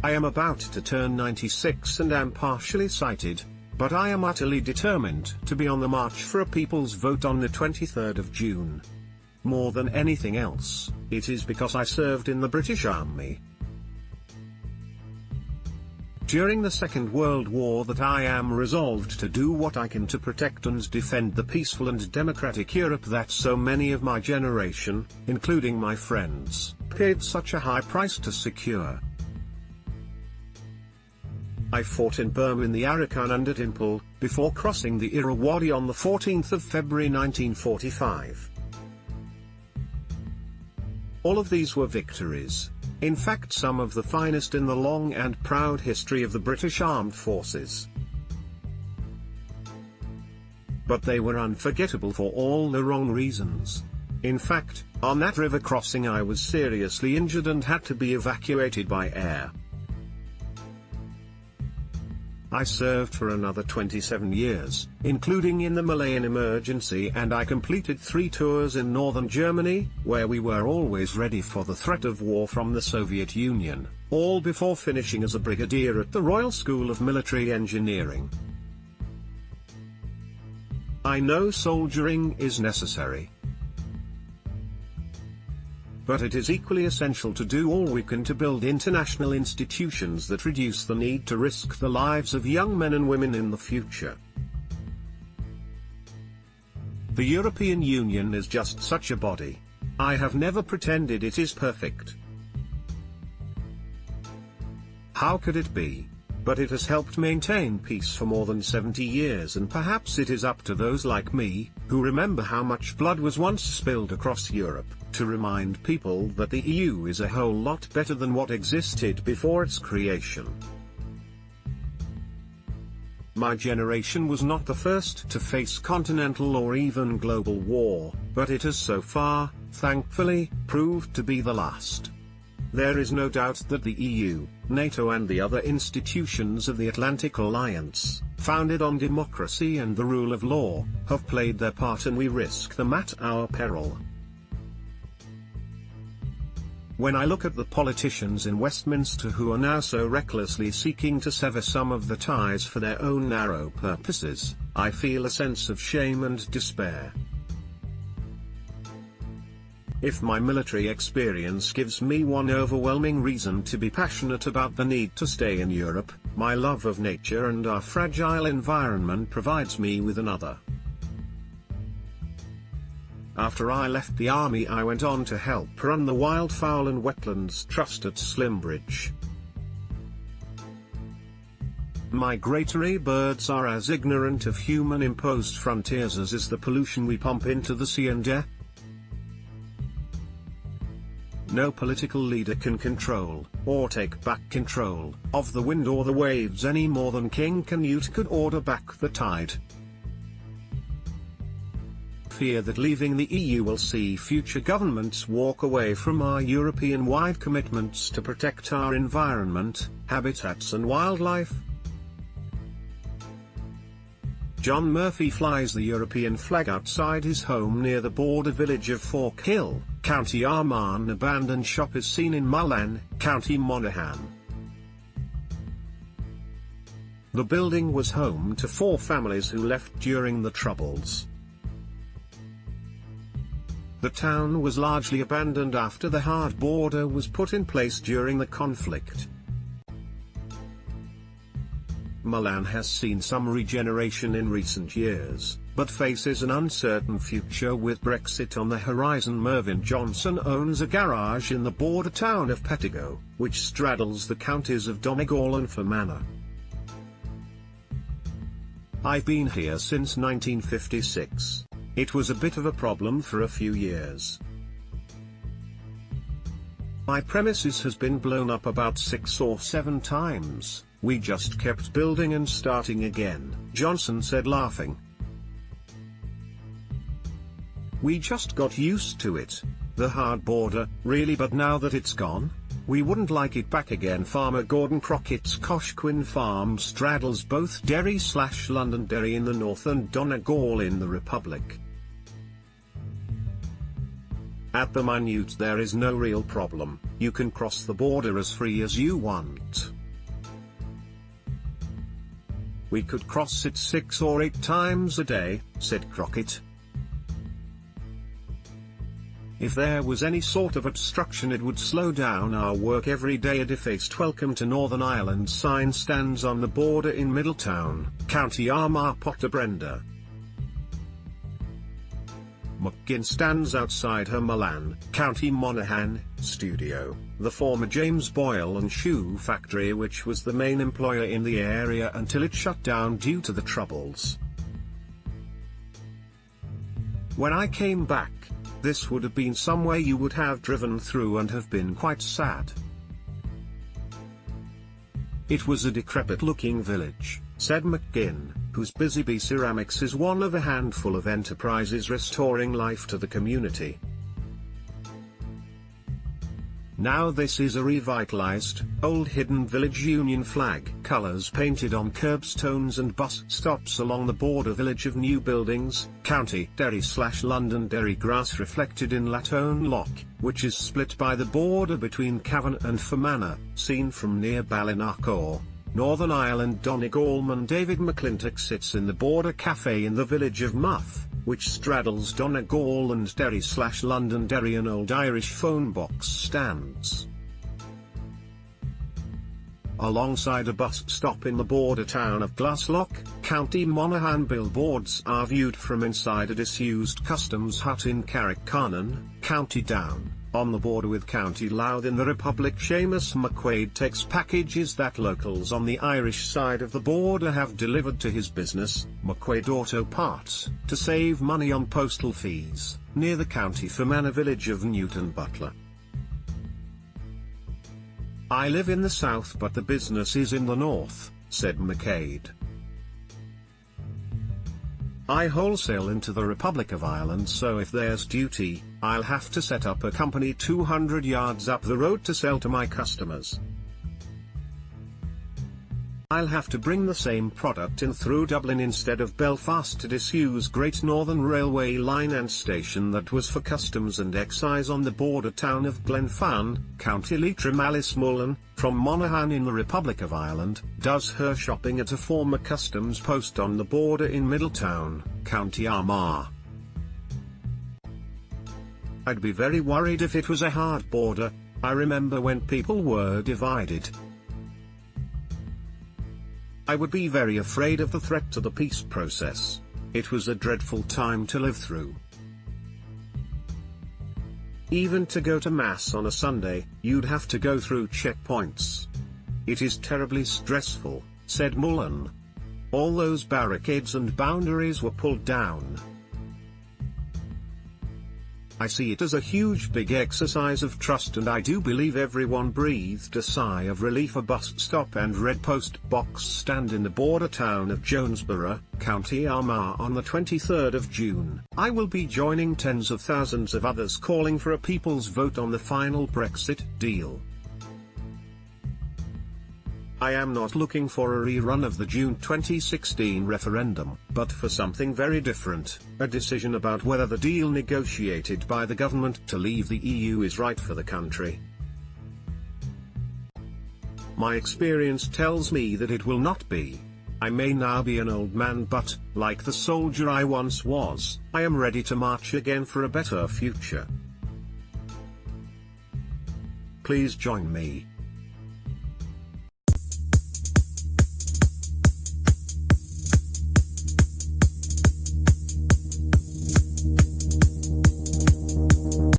I am about to turn 96 and am partially sighted, but I am utterly determined to be on the march for a people's vote on the 23rd of June. More than anything else, it is because I served in the British Army during the Second World War that I am resolved to do what I can to protect and defend the peaceful and democratic Europe that so many of my generation, including my friends, paid such a high price to secure. I fought in Burma in the Arakan and at Impel, before crossing the Irrawaddy on the 14th of February 1945. All of these were victories, in fact some of the finest in the long and proud history of the British Armed Forces. But they were unforgettable for all the wrong reasons. In fact, on that river crossing I was seriously injured and had to be evacuated by air. I served for another 27 years, including in the Malayan emergency, and I completed 3 tours in northern Germany, where we were always ready for the threat of war from the Soviet Union, all before finishing as a brigadier at the Royal School of Military Engineering. I know soldiering is necessary, but it is equally essential to do all we can to build international institutions that reduce the need to risk the lives of young men and women in the future. The European Union is just such a body. I have never pretended it is perfect. How could it be? But it has helped maintain peace for more than 70 years, and perhaps it is up to those like me, who remember how much blood was once spilled across Europe, to remind people that the EU is a whole lot better than what existed before its creation. My generation was not the first to face continental or even global war, but it has so far, thankfully, proved to be the last. There is no doubt that the EU, NATO and the other institutions of the Atlantic Alliance, founded on democracy and the rule of law, have played their part, and we risk them at our peril. When I look at the politicians in Westminster who are now so recklessly seeking to sever some of the ties for their own narrow purposes, I feel a sense of shame and despair. If my military experience gives me one overwhelming reason to be passionate about the need to stay in Europe, my love of nature and our fragile environment provides me with another. After I left the army, I went on to help run the Wildfowl and Wetlands Trust at Slimbridge. Migratory birds are as ignorant of human-imposed frontiers as is the pollution we pump into the sea and air. No political leader can control, or take back control, of the wind or the waves any more than King Canute could order back the tide. Fear that leaving the EU will see future governments walk away from our European-wide commitments to protect our environment, habitats and wildlife. John Murphy flies the European flag outside his home near the border village of Fork Hill, County Armagh. An abandoned shop is seen in Mullan, County Monaghan. The building was home to 4 families who left during the Troubles. The town was largely abandoned after the hard border was put in place during the conflict. Mullan has seen some regeneration in recent years, but faces an uncertain future with Brexit on the horizon. Mervyn Johnson owns a garage in the border town of Pettigo, which straddles the counties of Donegal and Fermanagh. I've been here since 1956. It was a bit of a problem for a few years. My premises has been blown up about 6 or 7 times. We just kept building and starting again, Johnson said, laughing. We just got used to it. The hard border, really, but now that it's gone, we wouldn't like it back again. Farmer Gordon Crockett's Coshquin farm straddles both Derry/Londonderry in the north and Donegal in the Republic. At the minute there is no real problem, you can cross the border as free as you want. We could cross it 6 or 8 times a day, said Crockett. If there was any sort of obstruction it would slow down our work every day. A defaced "Welcome to Northern Ireland" sign stands on the border in Middletown, County Armagh. Potter Brenda McGinn stands outside her Milan, County Monaghan, studio, the former James Boyle and Shoe factory, which was the main employer in the area until it shut down due to the Troubles. When I came back, this would have been somewhere you would have driven through and have been quite sad. It was a decrepit-looking village, said McGinn, whose Busy Bee Ceramics is one of a handful of enterprises restoring life to the community. Now this is a revitalized, old hidden village Union flag colors painted on curbstones and bus stops along the border village of new buildings, County Derry/Londonderry. Grass reflected in Latone Loch, which is split by the border between Cavan and Fermanagh, seen from near Ballinacor, Northern Ireland. Donegalman David McClintock sits in the border cafe in the village of Muff, which straddles Donegal and Derry/Londonderry. An old Irish phone box stands alongside a bus stop in the border town of Glaslock, County Monaghan. Billboards are viewed from inside a disused customs hut in Carrickcarnan, County Down, on the border with County Louth in the Republic. Seamus McQuaid takes packages that locals on the Irish side of the border have delivered to his business, McQuaid Auto Parts, to save money on postal fees, near the County Fermanagh village of Newton Butler. I live in the south but the business is in the north, said McQuaid. I wholesale into the Republic of Ireland, so if there's duty, I'll have to set up a company 200 yards up the road to sell to my customers. I'll have to bring the same product in through Dublin instead of Belfast to disuse Great Northern Railway line and station that was for customs and excise on the border town of Glenfan, County Leitrim. Alice Mullen, from Monaghan in the Republic of Ireland, does her shopping at a former customs post on the border in Middletown, County Armagh. I'd be very worried if it was a hard border. I remember when people were divided. I would be very afraid of the threat to the peace process. It was a dreadful time to live through. Even to go to Mass on a Sunday, you'd have to go through checkpoints. It is terribly stressful, said Mullen. All those barricades and boundaries were pulled down. I see it as a huge big exercise of trust, and I do believe everyone breathed a sigh of relief. A bus stop and red post box stand in the border town of Jonesborough, County Armagh on the 23rd of June. I will be joining tens of thousands of others calling for a people's vote on the final Brexit deal. I am not looking for a rerun of the June 2016 referendum, but for something very different, a decision about whether the deal negotiated by the government to leave the EU is right for the country. My experience tells me that it will not be. I may now be an old man, but, like the soldier I once was, I am ready to march again for a better future. Please join me.